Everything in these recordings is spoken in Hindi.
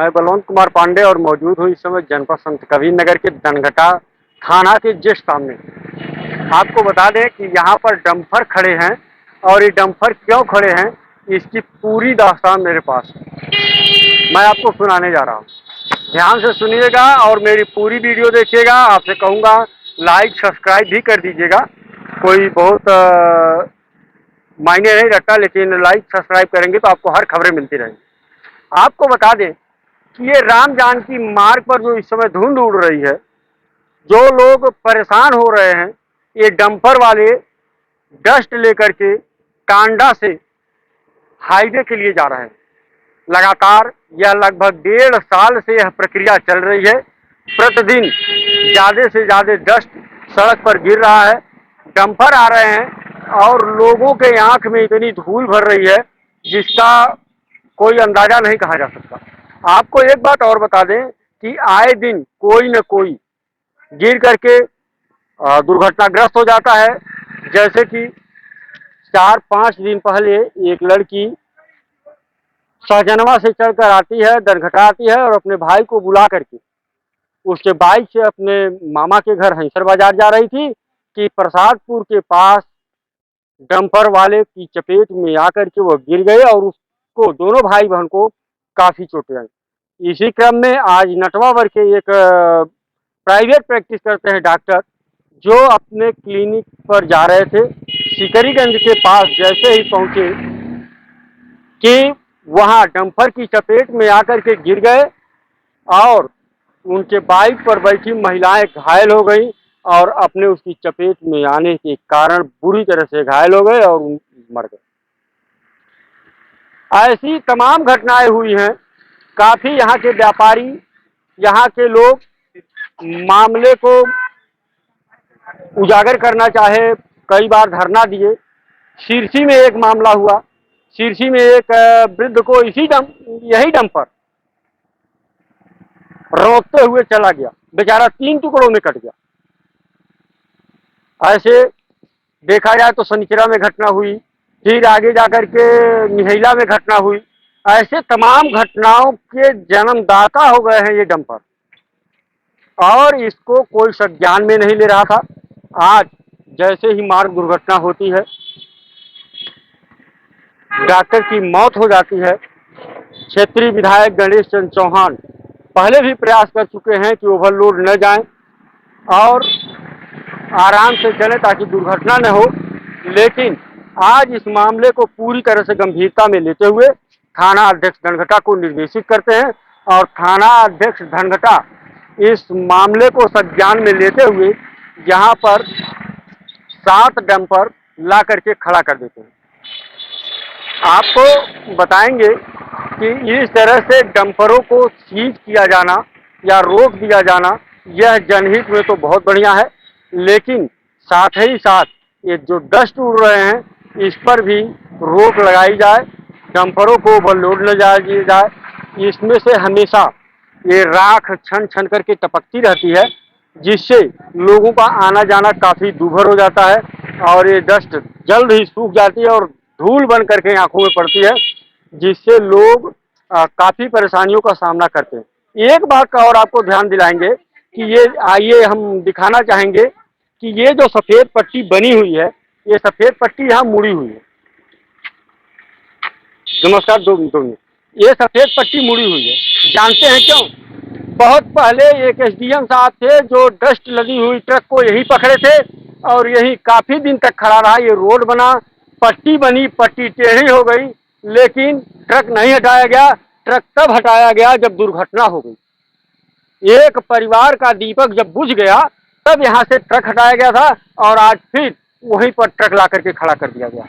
मैं बलवंत कुमार पांडे और मौजूद हूँ इस समय जनपद संत कबीर नगर के दनघटा थाना के जस्ट सामने। आपको बता दें कि यहाँ पर डंपर खड़े हैं और ये डंपर क्यों खड़े हैं इसकी पूरी दास्तान मेरे पास है। मैं आपको सुनाने जा रहा हूँ, ध्यान से सुनिएगा और मेरी पूरी वीडियो देखिएगा। आपसे कहूँगा लाइक सब्सक्राइब भी कर दीजिएगा, कोई बहुत मायने नहीं रखता, लेकिन लाइक सब्सक्राइब करेंगे तो आपको हर खबरें मिलती रहेंगी। आपको बता दें कि ये राम जानकी मार्ग पर जो इस समय धुंध उड़ रही है, जो लोग परेशान हो रहे हैं, ये डंपर वाले डस्ट लेकर के टांडा से हाईवे के लिए जा रहे हैं। लगातार यह लगभग 1.5 साल से यह प्रक्रिया चल रही है। प्रतिदिन ज़्यादा से ज़्यादा डस्ट सड़क पर गिर रहा है, डंपर आ रहे हैं और लोगों के आंख में इतनी धूल भर रही है जिसका कोई अंदाजा नहीं कहा जा सकता। आपको एक बात और बता दें कि आए दिन कोई न कोई गिर करके दुर्घटनाग्रस्त हो जाता है। जैसे कि 4-5 दिन पहले एक लड़की सहजनवा से चढ़कर आती है, दरघटा आती है और अपने भाई को बुला करके उसके बाइक से अपने मामा के घर हंसर बाजार जा रही थी कि प्रसादपुर के पास डंपर वाले की चपेट में आकर के वो गिर गए और उसको, दोनों भाई बहन को काफी चोटें आई। इसी क्रम में आज नटवावर के एक प्राइवेट प्रैक्टिस करते हैं डॉक्टर, जो अपने क्लिनिक पर जा रहे थे, सिकरीगंज के पास जैसे ही पहुंचे कि वहां डंपर की चपेट में आकर के गिर गए और उनके बाइक पर बैठी महिलाएं घायल हो गई और अपने उसकी चपेट में आने के कारण बुरी तरह से घायल हो गए और मर गए। ऐसी तमाम घटनाएं हुई हैं। काफी यहाँ के व्यापारी, यहाँ के लोग मामले को उजागर करना चाहे, कई बार धरना दिए। सिरसी में एक मामला हुआ, सिरसी में एक वृद्ध को यही डंपर रोकते हुए चला गया, बेचारा 3 टुकड़ों में कट गया। ऐसे देखा जाए तो सनिचरा में घटना हुई, फिर आगे जाकर के निहैला में घटना हुई। ऐसे तमाम घटनाओं के जन्मदाता हो गए हैं ये डंपर, और इसको कोई संज्ञान में नहीं ले रहा था। आज जैसे ही मार्ग दुर्घटना होती है, डॉक्टर की मौत हो जाती है। क्षेत्रीय विधायक गणेश चंद्र चौहान पहले भी प्रयास कर चुके हैं कि ओवरलोड न जाएं और आराम से चले ताकि दुर्घटना न हो, लेकिन आज इस मामले को पूरी तरह से गंभीरता में लेते हुए थाना अध्यक्ष धनघटा को निर्देशित करते हैं और थाना अध्यक्ष धनघटा इस मामले को संज्ञान में लेते हुए यहाँ पर 7 डंपर ला करके खड़ा कर देते हैं। आपको बताएंगे कि इस तरह से डंपरों को सीज किया जाना या रोक दिया जाना, यह जनहित में तो बहुत बढ़िया है, लेकिन साथ ही साथ ये जो डस्ट उड़ रहे हैं इस पर भी रोक लगाई जाए, डंपरों को ओवरलोड न जाए जाए। इसमें से हमेशा ये राख छन छन करके टपकती रहती है, जिससे लोगों का आना जाना काफ़ी दूभर हो जाता है और ये डस्ट जल्द ही सूख जाती है और धूल बन करके आंखों में पड़ती है, जिससे लोग काफ़ी परेशानियों का सामना करते हैं। एक बात का और आपको ध्यान दिलाएंगे कि ये आइए हम दिखाना चाहेंगे कि ये जो सफ़ेद पट्टी बनी हुई है, ये सफ़ेद पट्टी यहाँ मुड़ी हुई है। नमस्कार, 2 मिनट। ये सफ़ेद पट्टी मुड़ी हुई है, जानते हैं क्यों? बहुत पहले एक एसडीएम साहब थे जो डस्ट लगी हुई ट्रक को यही पकड़े थे और यही काफ़ी दिन तक खड़ा रहा। ये रोड बना, पट्टी बनी, पट्टी टेढ़ी हो गई, लेकिन ट्रक नहीं हटाया गया। ट्रक तब हटाया गया जब दुर्घटना हो गई। एक परिवार का दीपक जब बुझ गया तब यहाँ से ट्रक हटाया गया था और आज फिर वहीं पर ट्रक ला करके खड़ा कर दिया गया।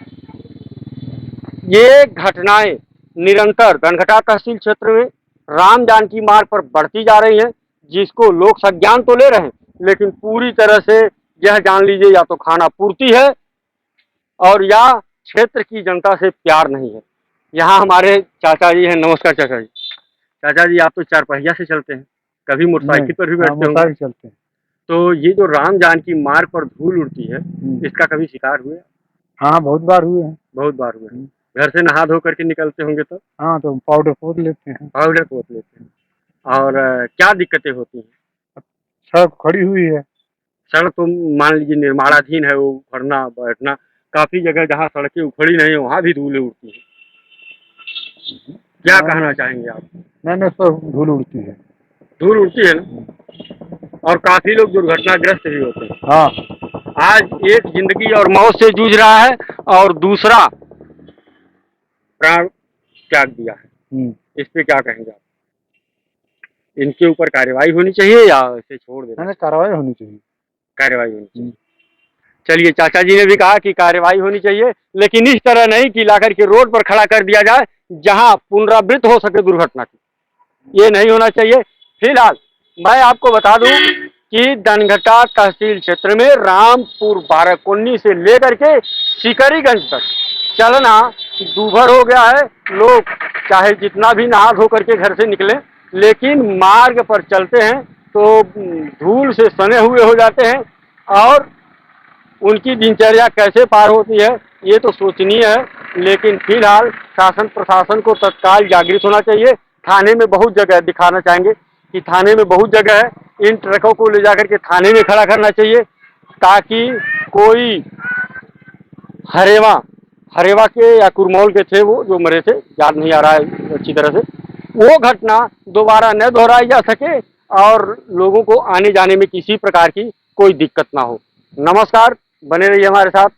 ये घटनाएं निरंतर धनघटा तहसील क्षेत्र में राम जानकी मार्ग पर बढ़ती जा रही हैं, जिसको लोग संज्ञान तो ले रहे हैं, लेकिन पूरी तरह से यह जान लीजिए या तो खाना पूर्ति है और या क्षेत्र की जनता से प्यार नहीं है। यहाँ हमारे चाचा जी हैं। नमस्कार चाचा जी। चाचा जी, आप तो 4 पहिया से चलते हैं, कभी मोटरसाइकिल पर भी बैठते होंगे। चलते हैं। तो ये जो राम जानकी मार्ग पर धूल उड़ती है, इसका कभी शिकार हुए? हाँ, बहुत बार हुए हैं। बहुत बार हुए हैं। घर से नहा धो करके निकलते होंगे तो? हाँ, तो पाउडर पोत लेते हैं। पाउडर पोत लेते हैं। और क्या दिक्कतें होती हैं? सड़क खड़ी हुई है। सड़क तो मान लीजिए निर्माणाधीन है, वो उखड़ना बैठना, काफी जगह जहाँ सड़कें उखड़ी नहीं है वहाँ भी धूलें उड़ती हैं। क्या कहना चाहेंगे आप? नहीं, उस पर धूल उड़ती है। धूल उड़ती है ना, और काफी लोग दुर्घटनाग्रस्त भी होते हैं। हाँ। आज एक जिंदगी और मौत से जूझ रहा है और दूसरा प्राण त्याग दिया है। इस पे क्या कहेंगे आप? इनके ऊपर कार्रवाई होनी चाहिए या इसे छोड़ देना? नहीं, कार्रवाई होनी चाहिए। कार्रवाई होनी चाहिए। चलिए, चाचा जी ने भी कहा कि कार्रवाई होनी चाहिए, लेकिन इस तरह नहीं कि लाकर के रोड पर खड़ा कर दिया जाए जहां पुनरावृत्त हो सके दुर्घटना की। ये नहीं होना चाहिए। फिलहाल मैं आपको बता दूं कि दनघटा तहसील क्षेत्र में रामपुर बाराकोनी से लेकर के सिकरीगंज तक चलना दूभर हो गया है। लोग चाहे जितना भी नहा धो करके घर से निकले, लेकिन मार्ग पर चलते हैं तो धूल से सने हुए हो जाते हैं और उनकी दिनचर्या कैसे पार होती है ये तो सोचनीय है। लेकिन फिलहाल शासन प्रशासन को तत्काल जागृत होना चाहिए। थाने में बहुत जगह दिखाना चाहेंगे कि थाने में बहुत जगह है, इन ट्रकों को ले जाकर के थाने में खड़ा करना चाहिए ताकि कोई हरेवा हरेवा के या कुरमौल के थे वो जो मरे थे, याद नहीं आ रहा है अच्छी तरह से, वो घटना दोबारा न दोहराई जा सके और लोगों को आने जाने में किसी प्रकार की कोई दिक्कत ना हो। नमस्कार, बने रहिए हमारे साथ।